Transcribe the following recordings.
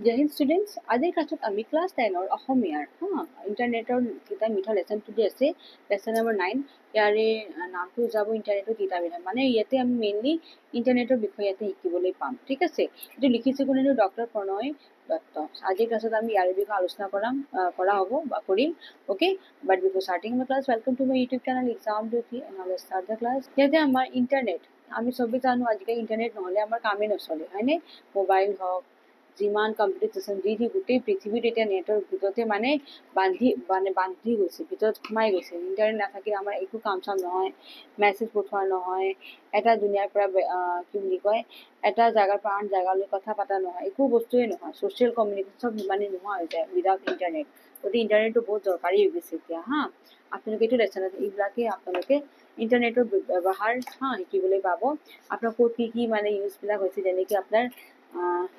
জয় Hind students, আজিৰ ক্লাছত আমি ক্লাছ 10ৰ অসমীয়াৰ ইণ্টাৰনেটৰ কিতাপ মিঠা লেচনটো যে আছে লেচন নম্বৰ 9 ইয়াৰে নামটো যাব ইণ্টাৰনেটৰ কিতাপবিলাক। মানে ইয়াতে আমি মেইনলি ইণ্টাৰনেটৰ বিষয়ে ইয়াতে শিকিবলৈ পাম। ঠিক আছে, এইটো লিখিছে কোনেনো ডক্টৰ প্ৰণয় দত্ত। আজিৰ ক্লাছত আমি ইয়াৰ বিষয়ে আলোচনা কৰা হ'ব বা কৰিম। Okay, but before starting my class, welcome to my YouTube channel exam Jyoti and let's start the class. ইয়াতে আমাৰ ইণ্টাৰনেট, আমি চবেই জানো আজিকালি ইণ্টাৰনেট নহ'লে আমাৰ কামেই নচলে, হয়নে? মোবাইল হওক, যিমান কম্পিউটাৰ চিষ্টেম যি গোটেই পৃথিৱীত এতিয়া নেটৰ ভিতৰতে মানে বান্ধি গৈছে, ভিতৰত সোমাই গৈছে। ইণ্টাৰনেট নাথাকিলে আমাৰ একো কাম চাম নহয়, মেছেজ পঠোৱা নহয়, এটা দুনিয়াৰ পৰা কি বুলি কয় এটা জেগাৰ পৰা আন জেগালৈ কথা পতা নহয়, একো বস্তুৱে নহয়, ছ'চিয়েল কমিউনিকেশ্যন চব মানে নোহোৱা হৈ যায় উইদাউট ইণ্টাৰনেট। গতিকে ইণ্টাৰনেটটো বহুত দৰকাৰী হৈ গৈছে এতিয়া। আপোনালোকে এইটো লেচনত এইবিলাকে আপোনালোকে ইণ্টাৰনেটৰ ব্যৱহাৰ শিকিবলৈ পাব। আপোনাৰ ক'ত কি মানে ইউজবিলাক হৈছে, যেনেকৈ আপোনাৰ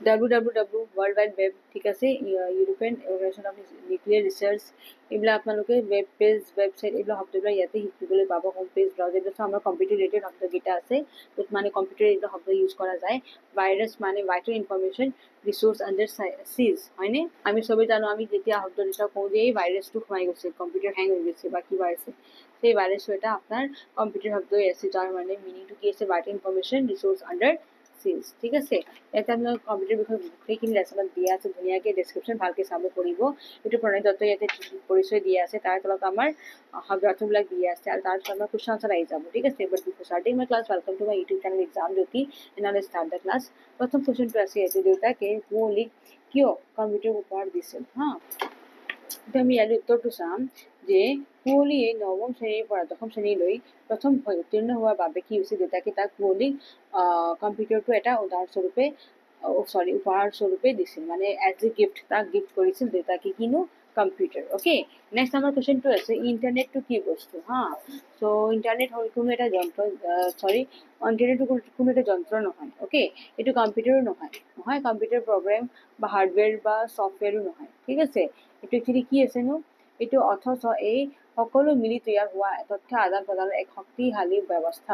WWW ৱৰ্ল্ড ৱাইড ৱেব, ঠিক আছে, European organisation of nuclear research, এইবিলাক আপোনালোকে ৱেব পেজ, ৱেবছাইট, এইবিলাক শব্দবিলাক ইয়াতে শিকিবলৈ পাব। হোম পেজ, ব্ৰাউজাৰ, এইবিলাক আমাৰ কম্পিউটাৰ ৰিলেটেড শব্দকেইটা আছে, য'ত মানে কম্পিউটাৰ এইবিলাক শব্দ ইউজ কৰা যায়। ভাইৰাছ মানে ভাইটেল ইনফৰমেশ্যন ৰিচোৰ্চ আণ্ডাৰ চিজ, হয়নে? আমি চবেই জানো, আমি যেতিয়া শব্দ দুটা কওঁ যে এই ভাইৰাছটো সোমাই গৈছে, কম্পিউটাৰ হেং হৈ গৈছে বা কিবা আছে, সেই ভাইৰাছটো এটা আপোনাৰ কম্পিউটাৰ শব্দই আছে, যাৰ মানে মিনিংটো কি আছে, ভাইটেল ইনফৰমেশ্যন ৰিচোৰ্চ আণ্ডাৰ চিজ। ঠিক আছে, ইয়াতে আপোনালোক কম্পিউটাৰ বিষয়ে গোটেইখিনি লেচনত দিয়া আছে, ধুনীয়াকৈ ডেছক্ৰিপশ্যন ভালকৈ চাব কৰিব। এইটো প্ৰণয় দত্ত ইয়াতে পৰিচয় দিয়া আছে, তাৰ তলত আমাৰ শব্দাৰ্থবিলাক দিয়া আছে, আৰু তাৰ পিছত আমাৰ কুৱেশ্যন আনচাৰ আহি যাব। ঠিক আছে, but before starting my class, welcome to my YouTube channel exam Jyoti and now let's start the class. প্ৰথম কুৱেশ্যনটো আছে ইয়াতে, দেউতাকে কুঁৱলীক কিয় কম্পিউটাৰ উপহাৰ দিছিল? এতিয়া আমি ইয়াৰ উত্তৰটো চাম যে কুঁৱলীয়ে নৱম শ্ৰেণীৰ পৰা দশম শ্ৰেণীলৈ প্ৰথম উত্তীৰ্ণ হোৱাৰ বাবে কি হৈছে, দেউতাকে তাক কুঁৱলীক কম্পিউটাৰটো এটা উপহাৰ স্বৰূপে দিছিল, মানে এজ এ গিফ্ট তাক গিফ্ট কৰিছিল দেউতাকে, কিনো কম্পিউটাৰ। অ'কে, নেক্সট আমাৰ কুৱেশ্যনটো আছে, ইণ্টাৰনেটটো কি বস্তু? চ' ইণ্টাৰনেট হ'ল কোনো এটা যন্ত্ৰ, ইণ্টাৰনেটটো কোনো এটা যন্ত্ৰ নহয়। অ'কে, এইটো কম্পিউটাৰো নহয় কম্পিউটাৰ প্ৰগ্ৰেম বা হাৰ্ডৱেৰ বা ছফ্টৱেৰো নহয়। ঠিক আছে, এইটো একচুৱেলি কি আছেনো, এইটো অথচ এই সকলো মিলি তৈয়াৰ হোৱা তথ্য আদান প্ৰদানৰ এক শক্তিশালী ব্যৱস্থা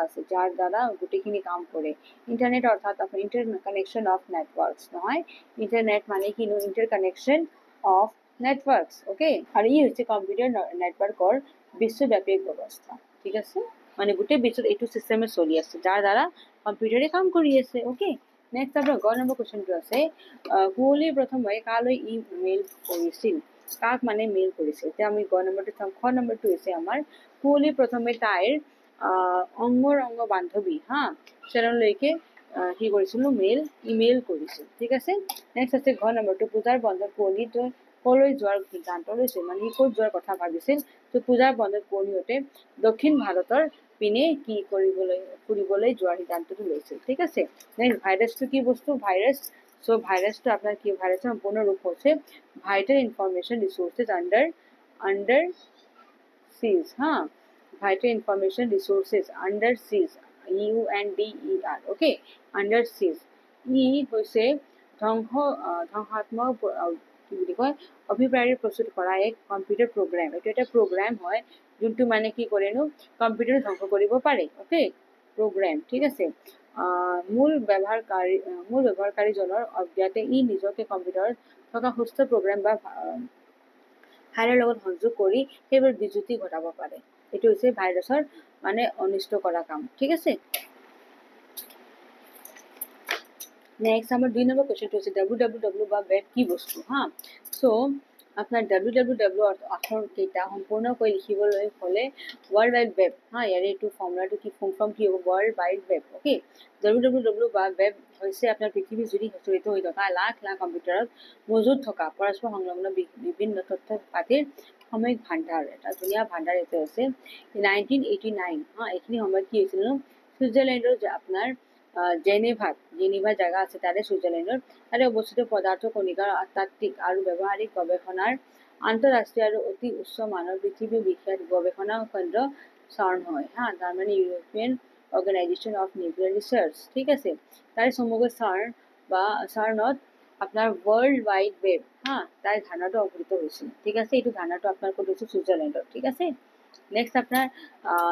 আছে, যাৰ দ্বাৰা গোটেইখিনি কাম কৰে। ইণ্টাৰনেট অৰ্থাৎ আপোনাৰ ইণ্টাৰ কানেকশ্যন অফ নেটৱৰ্কছ, নহয় ইণ্টাৰনেট মানে কিনো, inter connection of networks. Okay, আৰু ই হৈছে কম্পিউটাৰ নেটৱৰ্কৰ বিশ্বব্যাপী এক ব্যৱস্থা। ঠিক আছে, মানে গোটেই বিশ্বত এইটো চিষ্টেমে চলি আছে, যাৰ দ্বাৰা কম্পিউটাৰে কাম কৰি আছে। অ'কে, নেক্সট আপোনাৰ গ নম্বৰ কুৱেশ্যনটো আছে, কুঁৱলী প্ৰথমে কালৈ ই মেইল কৰিছিল? কাক মানে মেইল কৰিছিল? এতিয়া আমি গ নম্বৰটো চাম। খ নম্বৰটো হৈছে আমাৰ, কুঁৱলী প্ৰথমে তাইৰ অংগ বান্ধৱী চেৰণলৈকে কি কৰিছিলোঁ, ইমেইল কৰিছিল। ঠিক আছে, নেক্সট আছে ঘ নম্বৰটো, পূজাৰ বন্ধত কুঁৱলী কলৈ যোৱাৰ সিদ্ধান্ত লৈছিল? মানে সি ক'ত যোৱাৰ কথা ভাবিছিল? ত' পূজাৰ বন্ধত কুঁৱলীহঁতে দক্ষিণ ভাৰতৰ পিনে কি ফুৰিবলৈ যোৱাৰ সিদ্ধান্তটো লৈছিল। ঠিক আছে, নেক্সট ভাইৰাছটো কি বস্তু? ভাইৰাছ, চ' ভাইৰাছটো আপোনাৰ কি, ভাইৰাছৰ সম্পূৰ্ণ ৰূপ হৈছে ভাইটেল ইনফৰমেশ্যন ৰিচোৰ্চেছ আণ্ডাৰ চিজ। ভাইটেল ইনফৰমেশ্যন ৰিচোৰ্চেছ আণ্ডাৰ চিজ, UNDER। অ'কে, আণ্ডাৰ চিজ, ই হৈছে ধ্বংসাত্মক কি বুলি কয় অভিপ্ৰায়েৰে প্ৰস্তুত কৰা এক কম্পিউটাৰ প্ৰগ্ৰেম। এইটো এটা প্ৰগ্ৰেম হয়, যোনটো মানে কি কৰেনো, কম্পিউটাৰ ধ্বংস কৰিব পাৰে। Okay, program. ঠিক আছে, মূল ব্যৱহাৰকাৰীজনৰ অজ্ঞাতে ই নিজকে কম্পিউটাৰত থকা সুস্থ প্ৰগ্ৰেম বা ফাইলৰ লগত সংযোগ কৰি সেইবোৰ বিজুতি ঘটাব পাৰে। এইটো হৈছে ভাইৰাছৰ মানে অনিষ্ট কৰা কাম। ঠিক আছে, নেক্সট আমাৰ 2 নম্বৰ কুৱেশ্যনটো হৈছে, WWW বা ৱেব কি বস্তু? চ' আপোনাৰ WWW আখৰ কেইটা সম্পূৰ্ণকৈ লিখিবলৈ হ'লে ৱৰ্ল্ড ৱাইড ৱেব, ইয়াৰে এইটো ফৰ্মুলাটো কি, ফুল ফৰ্ম কি হ'ব, world wide web. Okay, WWW বা ৱেব হৈছে আপোনাৰ পৃথিৱী জুৰি জড়িত হৈ থকা লাখ লাখ কম্পিউটাৰত মজুত থকা পৰস্পৰ সংলগ্ন বিভিন্ন তথ্য পাতিৰ সাময়িক ভাণ্ডাৰ, এটা ধুনীয়া ভাণ্ডাৰ এইটো আছে। 1989 এইখিনি সময়ত কি হৈছিল, ছুইজাৰলেণ্ডৰ আপোনাৰ জেনেভা জেগা আছে তাৰে, ছুইজাৰলেণ্ডৰ তাৰে অৱস্থিত পদাৰ্থ কণিকাৰ তাত্ত্বিক আৰু ব্যৱহাৰিক গৱেষণাৰ আন্তঃৰাষ্ট্ৰীয় আৰু অতি উচ্চ মানৰ পৃথিৱী বিখ্যাত গৱেষণা কেন্দ্ৰ চাৰ্ন হয়। তাৰমানে European organisation of nuclear research. ঠিক আছে, তাৰে চমুকৈ চাৰ্নত আপোনাৰ ৱৰ্ল্ড ৱাইড ৱেব তাৰ ধাৰণাটো অৱস্থিত হৈছিল। ঠিক আছে, এইটো ধাৰণাটো আপোনাৰ ক'ত হৈছে, ছুইজাৰলেণ্ডত। ঠিক আছে, নেক্সট আপোনাৰ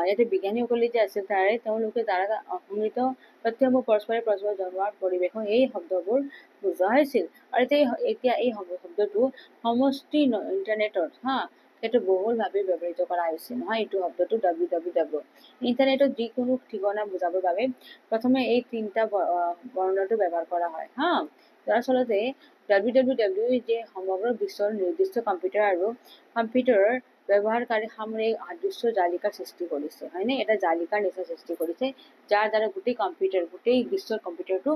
ইয়াতে বিজ্ঞানীসকলে যে আছে তাৰে তেওঁলোকে দ্বাৰা সংগৃহীত তথ্যসমূহ পৰস্পৰে জনোৱাৰ পৰিৱেশক এই শব্দবোৰ বুজোৱা হৈছিল। আৰু এতিয়া এই শব্দটো সমষ্টি ইণ্টাৰনেটত সেইটো বহুলভাৱে ব্যৱহৃত কৰা হৈছে নহয়। এইটো শব্দটো www ইণ্টাৰনেটত যিকোনো ঠিকনা বুজাবৰ বাবে প্ৰথমে এই তিনিটা বৰ্ণটো ব্যৱহাৰ কৰা হয় দৰাচলতে www যে সমগ্ৰ বিশ্বৰ নিৰ্দিষ্ট কম্পিউটাৰৰ ব্যৱহাৰকাৰী সামৰিক আদৃশ্য জালিকাৰ সৃষ্টি কৰিছে হয়নে। এটা জালিকাৰ নিচিনা সৃষ্টি কৰিছে যাৰ দ্বাৰা গোটেই বিশ্বৰ কম্পিউটাৰটো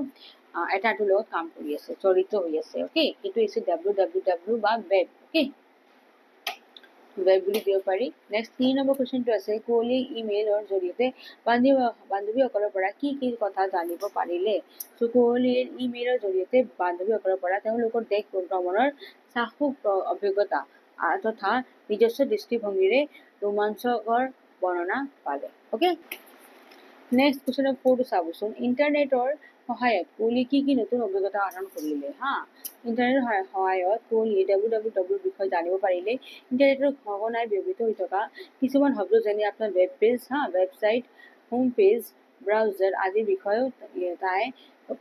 এটাটোৰ লগত কাম কৰি আছে, জড়িত হৈ আছে। অ'কে, এইটো হৈছে www বা ৱেব। অ'কে, ৱেব বুলি দিব পাৰি। নেক্সট 3 নম্বৰ কুৱেশ্যনটো আছে কুঁৱলী ইমেইলৰ জৰিয়তে বান্ধৱীসকলৰ পৰা কি কথা জানিব পাৰিলে। চ' কুঁৱলীৰ ইমেইলৰ জৰিয়তে বান্ধৱীসকলৰ পৰা তেওঁলোকৰ দেশ ভ্ৰমণৰ চাক্ষুষ অভিজ্ঞতা তথা নিজস্ব দৃষ্টিভংগীৰে ৰোমাঞ্চকৰ বৰ্ণনা পালে। অ'কে, নেক্সট কুৱেশ্যন 4টো চাবচোন। ইণ্টাৰনেটৰ সহায়ত কুঁৱলী কি নতুন অভিজ্ঞতা আহৰণ কৰিলে ইণ্টাৰনেটৰ সহায়ত কুঁৱলীয়ে www বিষয়ে জানিব পাৰিলে ইণ্টাৰনেটৰ সঘনাই ব্যৱহৃত হৈ থকা কিছুমান শব্দ যেনে আপোনাৰ web page website, home page, browser আদিৰ বিষয়েও তাই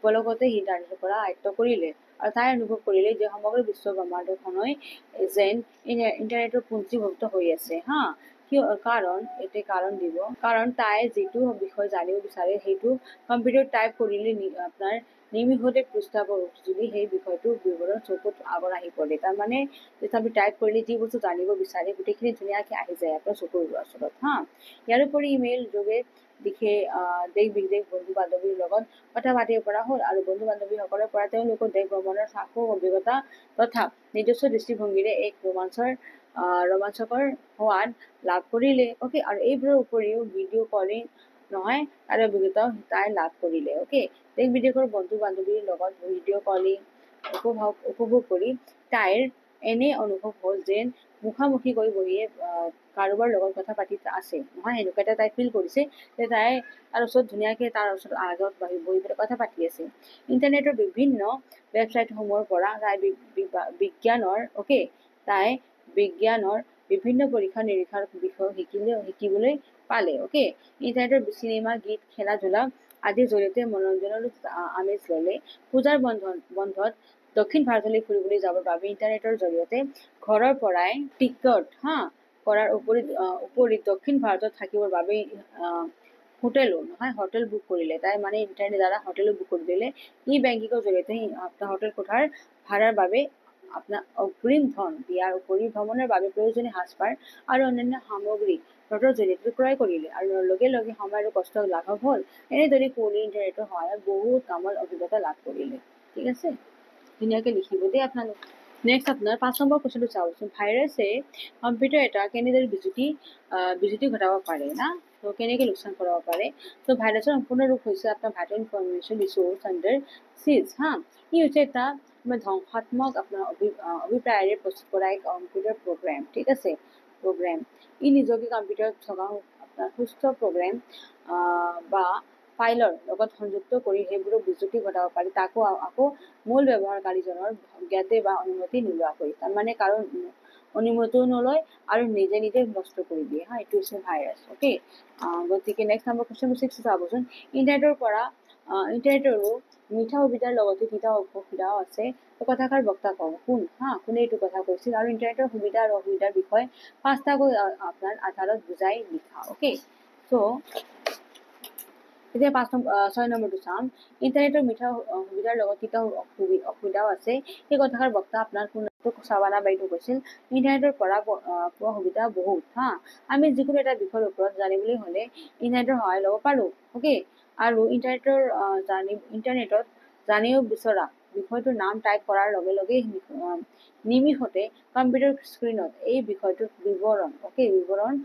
পলকতে ইণ্টাৰনেটৰ পৰা আয়ত্ত কৰিলে। আৰু তাই অনুভৱ কৰিলে যে সমগ্ৰ বিশ্ব ব্ৰহ্মাণ্ডখনই যেন ইণ্টাৰনেটৰ পুঞ্জীভুক্ত হৈ আছে কাৰণ তাই যিটো বিষয় জানিব বিচাৰে সেইটো কম্পিউটাৰত টাইপ কৰিলে আপোনাৰ নিমিষতে যদি সেই বিষয়টোৰ বিৱৰণ চকুত আগত আহি পৰে। তাৰমানে যেতিয়া আপুনি টাইপ কৰিলে যি বস্তু জানিব বিচাৰে গোটেইখিনি ধুনীয়াকৈ আহি যায় আপোনাৰ চকুৰ ওচৰত ইয়াৰোপৰি ইমেইল যোগে দেশ বিদেশ বন্ধু বান্ধৱীৰ লগত কথা পাতিব পৰা হ'ল আৰু বন্ধু বান্ধৱীসকলৰ পৰা তেওঁলোকৰ দেশ ভ্ৰমণৰ চাক্ষুষ অভিজ্ঞতা তথা নিজস্ব দৃষ্টিভংগীৰে এক ৰোমাঞ্চকৰ সোৱাদ লাভ কৰিলে। অ'কে, আৰু এইবোৰৰ উপৰিও ভিডিঅ' কলিং নহয় তাৰে অভিজ্ঞতা তাই লাভ কৰিলে। অ'কে, দেশ বিদেশৰ বন্ধু বান্ধৱীৰ লগত ভিডিঅ' কলিং উপভোগ কৰি তাইৰ এনে অনুভৱ হ'ল যেন মুখামুখিকৈ বহিয়ে কাৰোবাৰ লগত কথা পাতি আছে নহয়। এনেকুৱা এটা তাই ফিল কৰিছে যে তাই তাৰ ওচৰত ধুনীয়াকৈ তাৰ ওচৰত আগত বহি পেলাই কথা পাতি আছে। ইণ্টাৰনেটৰ বিভিন্ন ৱেবছাইটসমূহৰ পৰা তাই বিজ্ঞানৰ বিভিন্ন পৰীক্ষা নিৰীক্ষাৰ বিষয়ে শিকিবলৈ পালে। অ'কে, ইণ্টাৰনেটৰ চিনেমা, গীত, খেলা ধূলা আদিৰ জৰিয়তে মনোৰঞ্জনৰ আমেজ ল'লে। পূজাৰ বন্ধত দক্ষিণ ভাৰতলৈ ফুৰিবলৈ যাবৰ বাবে ইণ্টাৰনেটৰ জৰিয়তে ঘৰৰ পৰাই টিকট কৰাৰ উপৰি দক্ষিণ ভাৰতত থাকিবৰ বাবে হোটেল বুক কৰিলে। তাই মানে ইণ্টাৰনেট দ্বাৰা হোটেলো বুক কৰি দিলে। বেংকিঙৰ জৰিয়তে আপোনাৰ হোটেল কোঠাৰ ভাড়াৰ বাবে আপোনাৰ অগ্ৰিম ধন দিয়াৰ উপৰি ভ্ৰমণৰ বাবে প্ৰয়োজনীয় সাজপাৰ আৰু অন্যান্য সামগ্ৰী নেটৰ জৰিয়তে ক্ৰয় কৰিলে আৰু লগে লগে সময় আৰু কষ্ট লাঘৱ হ'ল। এনেদৰে কুঁৱলী ইণ্টাৰনেটৰ সহায়ত বহুত কামৰ অভিজ্ঞতা লাভ কৰিলে। ঠিক আছে, ধুনীয়াকৈ লিখিব দেই আপোনালোক। নেক্সট আপোনাৰ 5 নম্বৰ কুৱেশ্যনটো চাওকচোন। ভাইৰাছে কম্পিউটাৰ এটা কেনেদৰে বিজুতি ঘটাব পাৰে তো কেনেকৈ লোকচান কৰাব পাৰে। তো ভাইৰাছৰ সম্পূৰ্ণ ৰূপ হৈছে আপোনাৰ ভাইটেল ইনফৰমেশ্যন ৰিচোৰ্চ আণ্ডাৰ চিজ ই হৈছে এটা ধ্বংসাত্মক আপোনাৰ অভিপ্ৰায়েৰে প্ৰস্তুত কৰা এক কম্পিউটাৰ প্ৰগ্ৰেম। ঠিক আছে, ই নিজকে কম্পিউটাৰত থকা আপোনাৰ সুস্থ প্ৰগ্ৰেম বা ফাইলৰ লগত সংযুক্ত কৰি সেইবোৰক বিজুতি ঘটাব পাৰি, তাকো আকৌ মূল ব্যৱহাৰকাৰীজনৰ জ্ঞাতে বা অনুমতি নোলোৱাকৈ। তাৰমানে কাৰো অনুমতিও নলয় আৰু নিজে নষ্ট কৰি দিয়ে এইটো হৈছে ভাইৰাছ। অ'কে, গতিকে নেক্সট নম্বৰ কুৱেশ্যন 6 চাবচোন। ইণ্টাৰনেটৰো মিঠা সুবিধাৰ লগতে তিতা অসুবিধাও আছে। কথাষাৰ বক্তা কওঁ কোনে এইটো কথা কৈছিল আৰু ইণ্টাৰনেটৰ সুবিধা আৰু অসুবিধাৰ বিষয়ে 5টাকৈ আপোনাৰ আধাৰত বুজাই লিখা। অ'কে, চ' এতিয়া 6 নম্বৰটো চাম। ইণ্টাৰনেটৰ মিঠা সুবিধাৰ লগত তিতা অসুবিধাও আছে। সেই কথাষাৰ বক্তা আপোনাৰ চাবানা বাইদেউ কৈছিল। ইণ্টাৰনেটৰ পৰা পোৱা সুবিধা বহুত আমি যিকোনো এটা বিষয়ৰ ওপৰত জানিবলৈ হ'লে ইণ্টাৰনেটৰ সহায় ল'ব পাৰোঁ। অ'কে, আৰু ইণ্টাৰনেটত জানিব বিচৰা বিষয়টোৰ নাম টাইপ কৰাৰ লগে লগে নিমিষতে কম্পিউটাৰ স্ক্ৰীণত এই বিষয়টোৰ বিৱৰণ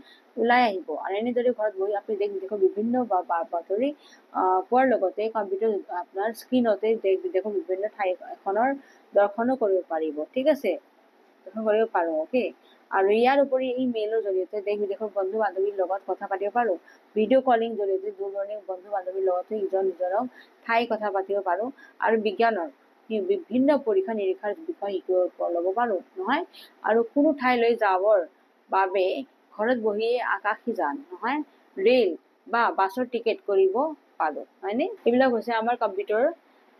ওলাই আহিব। আৰু এনেদৰে ঘৰত বহি আপুনি দেশ বিদেশৰ বিভিন্ন বাতৰি পোৱাৰ লগতে কম্পিউটাৰ আপোনাৰ স্ক্ৰীণতে দেশ বিদেশৰ বিভিন্ন ঠাই এখনৰ দৰ্শনো কৰিব পাৰিব। ঠিক আছে, দৰ্শন কৰিব পাৰোঁ। অ'কে, আৰু ইয়াৰ উপৰি ইমেইলৰ জৰিয়তে দেশ বিদেশৰ বন্ধু বান্ধৱীৰ লগত কথা পাতিব পাৰোঁ। ভিডিঅ' কলিং জৰিয়তে দূৰদূৰণিৰ বন্ধু বান্ধৱীৰ লগতে নিজৰক ঠাই কথা পাতিব পাৰোঁ আৰু বিজ্ঞানৰ বিভিন্ন পৰীক্ষা নিৰীক্ষাৰ বিষয়ে ল'ব পাৰোঁ নহয়। আৰু কোনো ঠাইলৈ যাবৰ বাবে ঘৰত বহিয়ে আকাশীযান নহয় ৰেল বা বাছৰ টিকেট কৰিব পাৰো হয়নে এইবিলাক হৈছে আমাৰ কম্পিউটাৰ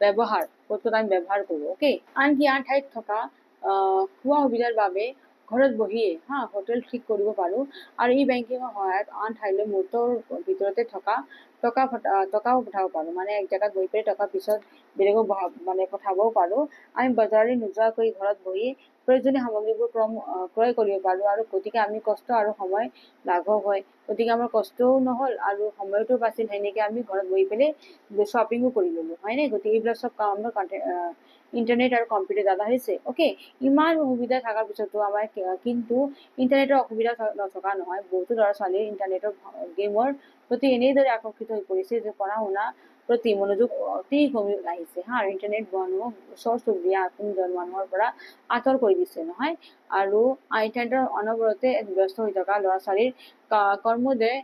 ব্যৱহাৰ ক'ত আমি ব্যৱহাৰ কৰো ওকে আনকি আন ঠাইত থকা খোৱা সুবিধাৰ বাবে ঘৰত বহিয়ে হোটেল ঠিক কৰিব পাৰো আৰু ই বেংকিঙৰ সহায়ত আন ঠাইলৈ মুহূৰ্তৰ ভিতৰতে টকাও পঠাব পাৰো মানে এক জেগাত বহি পেলাই টকা পিছত বেলেগক মানে পঠাবও পাৰো আমি বজাৰলৈ নোযোৱাকৈ ঘৰত বহি প্ৰয়োজনীয় সামগ্ৰীবোৰ ক্ৰয় কৰিব পাৰো আৰু গতিকে আমি কষ্ট আৰু সময় লাঘৱ হয় গতিকে আমাৰ কষ্টও নহল আৰু সময়টো বাচিল সেনেকে আমি ঘৰত বহি পেলাই শ্বপিঙো কৰি ললো হয়নে গতিকে এইবিলাক চব কাম আমাৰ ইন্টাৰনেট আৰু কম্পিউটাৰ দ্বাৰা হৈছে ওকে ইমান সুবিধা থকাৰ পিছতো আমাৰ কিন্তু ইন্টাৰনেটৰ অসুবিধা নথকা নহয় বহুতো ল'ৰা ছোৱালীয়ে ইন্টাৰনেটৰ গেমৰ প্ৰতি এনেদৰে আকৰ্ষিত হৈ পৰিছে যে পঢ়া শুনা প্ৰতি মনোযোগ অতি কমি আহিছে আৰু ইন্টাৰনেট মানুহক ওচৰ চুবুৰীয়া আপোনজন মানুহৰ পৰা আঁতৰ কৰি দিছে নহয় আৰু ইন্টাৰনেটৰ অনবৰতে ব্যস্ত হৈ থকা ল'ৰা ছোৱালীৰ কৰ্মোদয়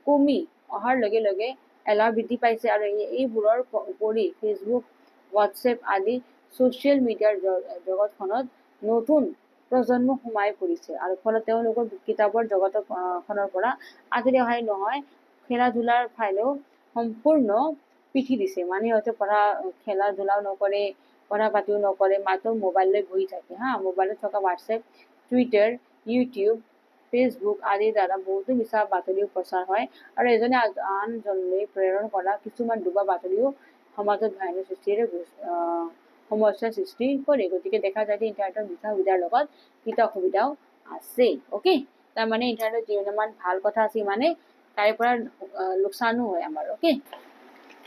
কমি অহাৰ লগে লগে এলাহ বৃদ্ধি পাইছে আৰু এইবোৰৰ উপৰি ফেচবুক হোৱাটছএপ আদি ছচিয়েল মিডিয়াৰ জগতখনত নতুন প্ৰজন্ম সোমাই পৰিছে আৰু ফলত তেওঁলোকৰ কিতাপৰ জগতখনৰ পৰা আঁতৰি অহাই নহয় খেলা ধূলাৰ ফালেও সম্পূৰ্ণ পিঠি দিছে মানে সিহঁতে খেলা ধূলাও নকৰে পঢ়া পাতিও নকৰে মাত্ৰ মোবাইল লৈ বহি থাকে মোবাইলত থকা হোৱাটছএপ টুইটাৰ ইউটিউব ফেচবুক আদিৰ দ্বাৰা বহুতো মিছা বাতৰিও প্ৰচাৰ হয় আৰু এজনে আনজনলৈ প্ৰেৰণ কৰা কিছুমান ডুবা বাতৰিও সমাজত ভয়ানক সমস্যাৰ সৃষ্টি কৰে গতিকে দেখা যায় যে ইন্টাৰনেটৰ মিছা সুবিধাৰ লগত কিটা অসুবিধাও আছে ওকে তাৰমানে ইন্টাৰনেটৰ যিমান ভাল কথা আছে মানে তাৰে পৰা লোকচানো হয় আমাৰ ওকে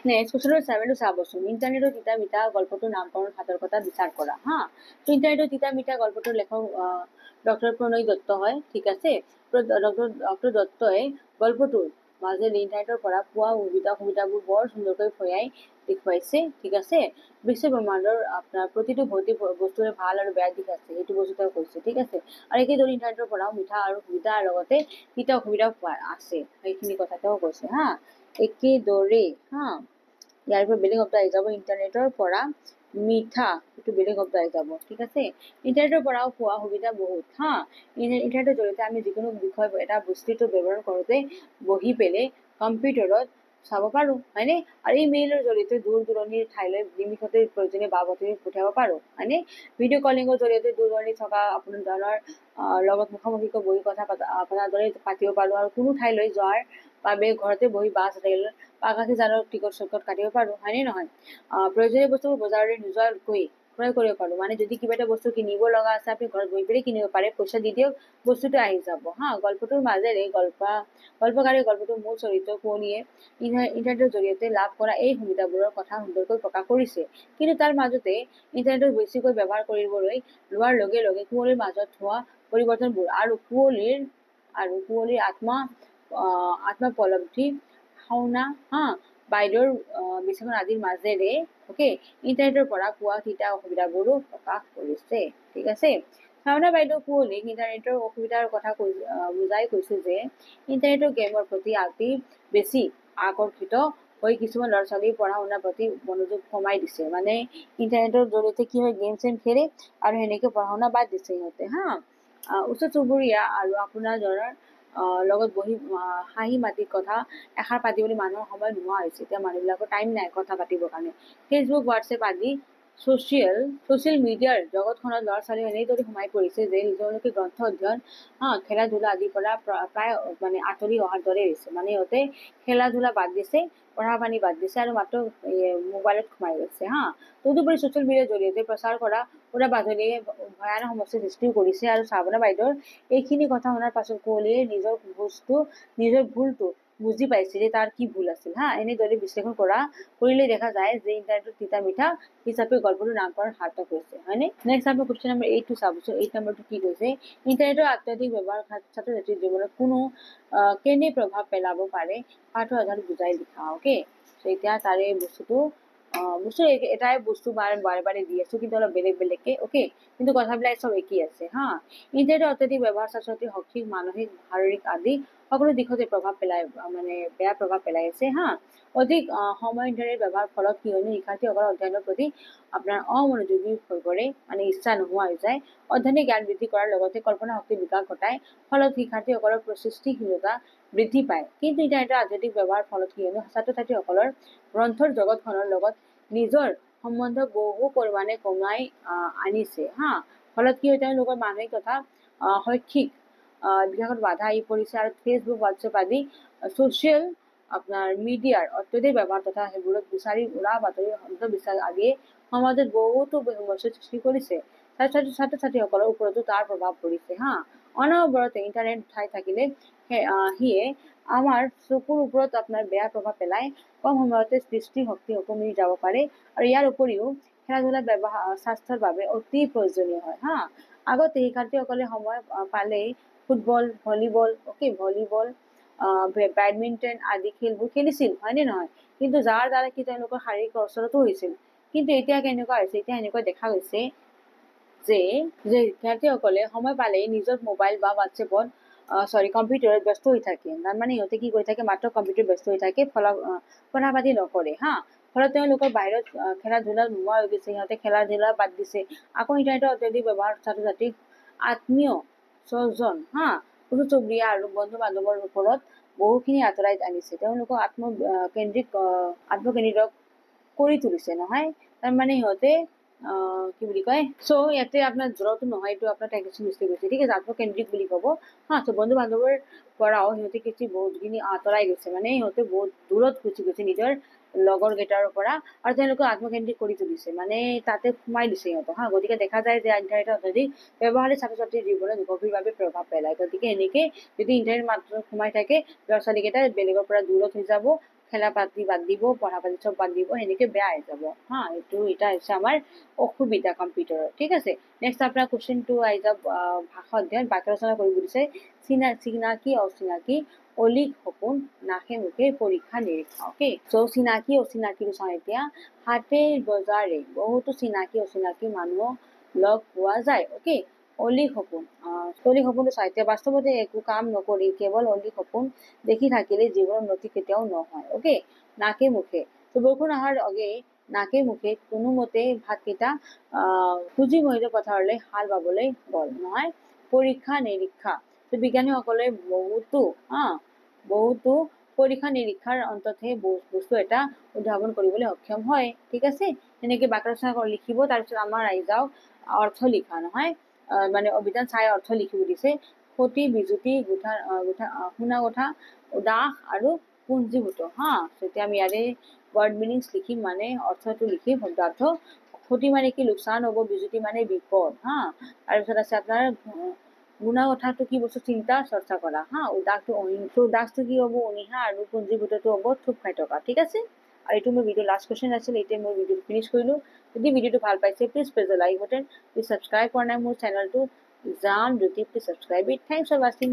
নেক্সট কোৱেশ্যনৰ 7 চাবচোন ইন্টাৰনেটৰ তিতা মিঠা গল্পটোৰ নামকৰণ হাতৰ কথা বিচাৰ কৰা তো ইন্টাৰনেটৰ তিতা মিঠা গল্পটোৰ লেখক ডক্টৰ প্ৰণয় দত্ত হয় ঠিক আছে ডক্টৰ দত্তই গল্পটোৰ মাজেৰে ইন্টাৰনেটৰ পৰা পোৱা সুবিধাবোৰ বৰ সুন্দৰকৈ ভয়াই দেখুৱাইছে ঠিক আছে বিশ্ব ব্ৰহ্মাণ্ডৰ আপোনাৰ প্ৰতিটো ভৌতিক বস্তুৰে ভাল আৰু বেয়া দিশ আছে সেইটো বস্তু তেওঁ কৈছে ঠিক আছে আৰু একেদৰে ইন্টাৰনেটৰ পৰা মিঠা আৰু সুবিধাৰ লগতে তিতা অসুবিধাও আছে সেইখিনি কথা তেওঁ কৈছে একেদৰে ইয়াৰ পৰা বেলেগ শব্দ আহি যাব ইন্টাৰনেটৰ পৰা মিঠা এইটো বেলেগ শব্দ আহি যাব ঠিক আছে ইন্টাৰনেটৰ পৰাও পোৱা সুবিধা বহুত ইন্টাৰনেটৰ জৰিয়তে আমি যিকোনো বিষয় এটা বস্তুটো ব্যৱহাৰ কৰোঁতে বহি পেলাই কম্পিউটাৰত চাব পাৰো হয়নে আৰু এই মেইলৰ জৰিয়তে দূৰ দূৰণিৰ ঠাইলৈ নিমিষতে প্ৰয়োজনীয় বা বাতৰি পঠিয়াব পাৰো হয়নে ভিডিঅ' কলিঙৰ জৰিয়তে দূৰ দূৰণিত থকা আপোনাৰ লগত মুখামুখিকৈ বহি কথা পতাৰ দৰে পাতিব পাৰো আৰু কোনো ঠাইলৈ যোৱাৰ বাবে ঘৰতে বহি বাছ ৰেল আকাশীযানৰ টিকট কাটিব পাৰো হয়নে নহয় প্ৰয়োজনীয় বস্তুবোৰ বজাৰলৈ নোযোৱাকৈ ক্ৰয় কৰিব পাৰো মানে যদি কিবা এটা বস্তু কিনিব লগা আছে আপুনি ঘৰত বহি পেলাই কিনিব পাৰে পইচা দি দিয়ক বস্তুটো আহি যাব গল্পটোৰ মাজেৰে গল্পকাৰীয়ে গল্পটোৰ মূল চৰিত্ৰ কুঁৱলীয়ে ইন্টাৰনেটৰ জৰিয়তে লাভ কৰা এই সুবিধাবোৰৰ কথা সুন্দৰকৈ প্ৰকাশ কৰিছে কিন্তু তাৰ মাজতে ইন্টাৰনেটৰ বেছিকৈ ব্যৱহাৰ কৰিবলৈ লোৱাৰ লগে লগে কুঁৱলীৰ মাজত হোৱা পৰিৱৰ্তনবোৰ আৰু কুঁৱলীৰ আত্মোপলব্ধি ভাওনা বাইদেউৰ বিচৰণ আদিৰ মাজেৰে ওকে ইন্টাৰনেটৰ পৰা পোৱা তিতা অসুবিধাবোৰো প্ৰকাশ কৰিছে ঠিক আছে ভাওনা বাইদেউ কুঁৱলীক ইন্টাৰনেটৰ অসুবিধাৰ কথা বুজাই কৈছে যে ইন্টাৰনেটৰ গেমৰ প্ৰতি অতি বেছি আকৰ্ষিত হৈ কিছুমান ল'ৰা ছোৱালীৰ পঢ়া শুনাৰ প্ৰতি মনোযোগ কমাই দিছে মানে ইন্টাৰনেটৰ জৰিয়তে কি হয় গেম চেম খেলে আৰু সেনেকে পঢ়া শুনা বাদ দিছে সিহঁতে ওচৰ চুবুৰীয়া আৰু আপোনাৰ লগত বহি হাঁহি মাতি কথা এষাৰ পাতিবলৈ মানুহৰ সময় নোহোৱা হৈছে এতিয়া মানুহবিলাকৰ টাইম নাই কথা পাতিবৰ কাৰণে ফেচবুক হোৱাটছএপ আদি ছচিয়েল মিডিয়াৰ জগতখনত ল'ৰা ছোৱালী এনেদৰে সোমাই পৰিছে যে তেওঁলোকে গ্ৰন্থ অধ্যয়ন খেলা ধূলা আদিৰ পৰা প্ৰায় মানে আঁতৰি অহাৰ দৰে হৈছে মানে সিহঁতে খেলা ধূলা বাদ দিছে পঢ়া পানী বাদ দিছে আৰু মাত্ৰ মোবাইলত সোমাই গৈছে তদুপৰি ছচিয়েল মিডিয়াৰ জৰিয়তে প্ৰচাৰ কৰা পুৰা বাতৰিয়ে ভয়ানক সমস্যাৰ সৃষ্টিও কৰিছে আৰু চাবনা বাইদেউৰ এইখিনি কথা শুনাৰ পাছত কুঁৱলীয়ে নিজৰ ভুলটো বুজি পাইছে যে তাৰ কি ভুল আছিল এনেদৰে বিশ্লেষণ কৰিলে দেখা যায় যে ইন্টাৰনেটৰ তিতা মিঠা হিচাপে গল্পটোৰ নামকৰণ সাৰ্থক হৈছে হয়নে নেক্সট আমি কুৱেশ্যন নম্বৰ 8 চাবচোন 8 নম্বৰটো কি কৈছে ইন্টাৰনেটৰ অত্যাধিক ব্যৱহাৰ ছাত্ৰ ছাত্ৰীৰ জীৱনত কোনো কেনে প্ৰভাৱ পেলাব পাৰে পাঠৰ আধাৰত বুজাই লিখা ওকে এতিয়া তাৰে বস্তু এটাই বস্তু বাৰে দি আছো কিন্তু অলপ বেলেগকে ওকে কিন্তু কথাবিলাক চব একেই আছে ইন্টাৰনেটৰ অত্যাধিক ব্যৱহাৰ ছাত্ৰ ছাত্ৰীৰ শৈক্ষিক মানসিক শাৰীৰিক আদি সকলো দিশতে প্ৰভাৱ পেলাই মানে বেয়া প্ৰভাৱ পেলাই আছে হা। অধিক সময় ইণ্টাৰনেট ব্যৱহাৰ ফলত কি হয় শিক্ষাৰ্থীসকলৰ অধ্যয়নৰ প্ৰতি আপোনাৰ অমনোযোগী হৈ পৰে, মানে ইচ্ছা নোহোৱা হৈ যায়। অধ্যয়নে জ্ঞান বৃদ্ধি কৰাৰ লগতে কল্পনা শক্তিৰ বিকাশ ঘটায়, ফলত শিক্ষাৰ্থীসকলৰ সৃষ্টিশীলতা বৃদ্ধি পায়। কিন্তু ইণ্টাৰনেটৰ অত্যাধিক ব্যৱহাৰ ফলত কি হয় ছাত্ৰ ছাত্ৰীসকলৰ গ্ৰন্থৰ জগতখনৰ লগত নিজৰ সম্বন্ধ বহু পৰিমাণে কমাই আনিছে হা। ফলত কি হয় তেওঁলোকৰ মানসিক তথা শৈক্ষিক বিকাশত বাধা আহি পৰিছে। আৰু ফেচবুক, হোৱাটছএপ আদি ছ'চিয়েল আপোনাৰ মিডিয়াৰ অত্যাধিক ব্যৱহাৰ তথা সেইবোৰত বিচাৰি উৰা বাতৰি অন্ধবিশ্বাস আদিয়ে সমাজত বহুতো সমস্যাৰ সৃষ্টি কৰিছে। ছাত্ৰ ছাত্ৰীসকলৰ ওপৰতো তাৰ প্ৰভাৱ পৰিছে হা। অনবৰতে ইণ্টাৰনেট চাই থাকিলে সিয়ে আমাৰ চকুৰ ওপৰত আপোনাৰ বেয়া প্ৰভাৱ পেলাই, কম সময়তে দৃষ্টিশক্তি কমি যাব পাৰে। আৰু ইয়াৰ উপৰিও খেলা ধূলা ব্যৱহাৰ স্বাস্থ্যৰ বাবে অতি প্ৰয়োজনীয় হয় হা। আগতে শিক্ষাৰ্থীসকলে সময় পালেই ফুটবল, ভলীবল বেডমিণ্টন আদি খেলবোৰ খেলিছিল, হয়নে নহয়? কিন্তু যাৰ দ্বাৰা কি তেওঁলোকৰ শাৰীৰিক কচৰতো হৈছিল। কিন্তু এতিয়া কেনেকুৱা হৈছে, এতিয়া এনেকুৱা দেখা গৈছে যে শিক্ষাৰ্থীসকলে সময় পালেই নিজৰ মোবাইল বা হোৱাটছএপত কম্পিউটাৰত ব্যস্ত হৈ থাকে। তাৰমানে সিহঁতে কি কৰি থাকে, মাত্ৰ কম্পিউটাৰত ব্যস্ত হৈ থাকে, পঢ়া পাতি নকৰে হা। ফলত তেওঁলোকৰ বাহিৰত খেলা ধূলা নোহোৱা হৈ গৈছে, সিহঁতে খেলা ধূলা বাদ দিছে। আকৌ ইণ্টাৰনেটৰ অত্যাধিক ব্যৱহাৰ ছাত্ৰ ছাত্ৰীক আত্মীয় স্বজন হা, ওচৰ চুবুৰীয়া আৰু বন্ধু বান্ধৱৰ ওপৰত বহুখিনি আঁতৰাই আনিছে। তেওঁলোকক আত্মকেন্দ্ৰিক কৰি তুলিছে নহয়। তাৰমানে সিহঁতে কি বুলি কয়, চ' ইয়াতে আপোনাৰ জ্বৰটো নহয়, এইটো আপোনাৰ টেনচন সৃষ্টি কৰিছে, ঠিক আছে, আত্মকেন্দ্ৰিক বুলি ক'ব হা। চ' বন্ধু বান্ধৱৰ পৰাও সিহঁতে কিছু বহুতখিনি আঁতৰাই গৈছে, মানে সিহঁতে বহুত দূৰত গুচি গৈছে নিজৰ লগৰ কেইটাৰ পৰা, আৰু তেওঁলোকক আত্মকেন্দ্ৰিক কৰি তুলিছে, মানে তাতে সোমাই দিছে সিহঁতক হা। গতিকে দেখা যায় যে ইণ্টাৰনেটৰ অত্যাধিক ব্যৱহাৰে ছাত্ৰ ছাত্ৰীৰ জীৱনত গভীৰভাৱে প্ৰভাৱ পেলায়। গতিকে এনেকে যদি ইণ্টাৰনেট মাত্ৰ সোমাই থাকে, ল'ৰা ছোৱালীকেইটা বেলেগৰ পৰা দূৰত হৈ যাব, খেলা পাতি বাদ দিব, পঢ়া পাতি চব বাদ দিব, সেনেকে বেয়া হৈ যাব হা। এটা হৈছে আমাৰ অসুবিধা কম্পিউটাৰৰ, ঠিক আছে। নেক্সট আপোনাৰ কুৱেশ্যনটো আহি যাব, ভাষা অধ্যয়ন বাক্য ৰচনা কৰিব দিছে। চিনাকি অচিনাকি অলিক সপোন, নাকে মুখে পৰীক্ষা নিৰীক্ষা। অকে, চ' চিনাকি অচিনাকিটো চাওঁ এতিয়া। হাটে বজাৰে বহুতো চিনাকি অচিনাকি মানুহ লগ পোৱা যায়। অকে, অলিক সপোন, অলিক সপোনটো চাওঁ এতিয়া। বাস্তৱতে একো কাম নকৰি কেৱল অলিক সপোন দেখি থাকিলে জীৱনৰ উন্নতি কেতিয়াও নহয়। অকে, নাকে মুখে, বৰষুণ অহাৰ আগেয়ে নাকে মুখে কোনোমতে ভাতকেইটা খুজি মহিলা পথাৰলৈ হাল বাবলৈ গ'ল নহয়। পৰীক্ষা নিৰীক্ষা, বিজ্ঞানীসকলে বহুতো পৰীক্ষা নিৰীক্ষাৰ অন্ততহে বস্তু এটা উদ্ভাৱন কৰিবলৈ সক্ষম হয়, ঠিক আছে। তেনেকে বাক্য ৰচনা লিখিব। তাৰপিছত আমাৰ আহি যাওক অৰ্থ লিখা নহয়, মানে অভিধান চাই অৰ্থ লিখিব দিছে। সতী, বিজুতি, শুনা কথা, দাস আৰু পুঞ্জীভূত হা। তেতিয়া আমি ইয়াৰে ৱৰ্ড মিনিংছ লিখিম, মানে অৰ্থটো লিখিম, শব্দাৰ্থ। ক্ষতি মানে কি, লোকচান হ'ব, বিজুতি মানে বিপদ হা। তাৰপিছত আছে আপোনাৰ গুণা কথাটো কি বস্তু, চিন্তা চৰ্চা কৰা হা। দাসটো কি হ'ব, অনীহা, আৰু পুঞ্জীভূতটো হ'ব থুপ খাই থকা, ঠিক আছে। আৰু এইটো মোৰ ভিডিঅ' লাষ্ট কুৱেশ্যন আছিল, এতিয়া মই ভিডিঅ'টো ফিনিছ কৰিলোঁ। যদি ভিডিঅ'টো ভাল পাইছে please press the like button. Please subscribe কৰা নাই মোৰ চেনেলটো জান Jyoti, please subscribe it. Thanks for ৱাচিং।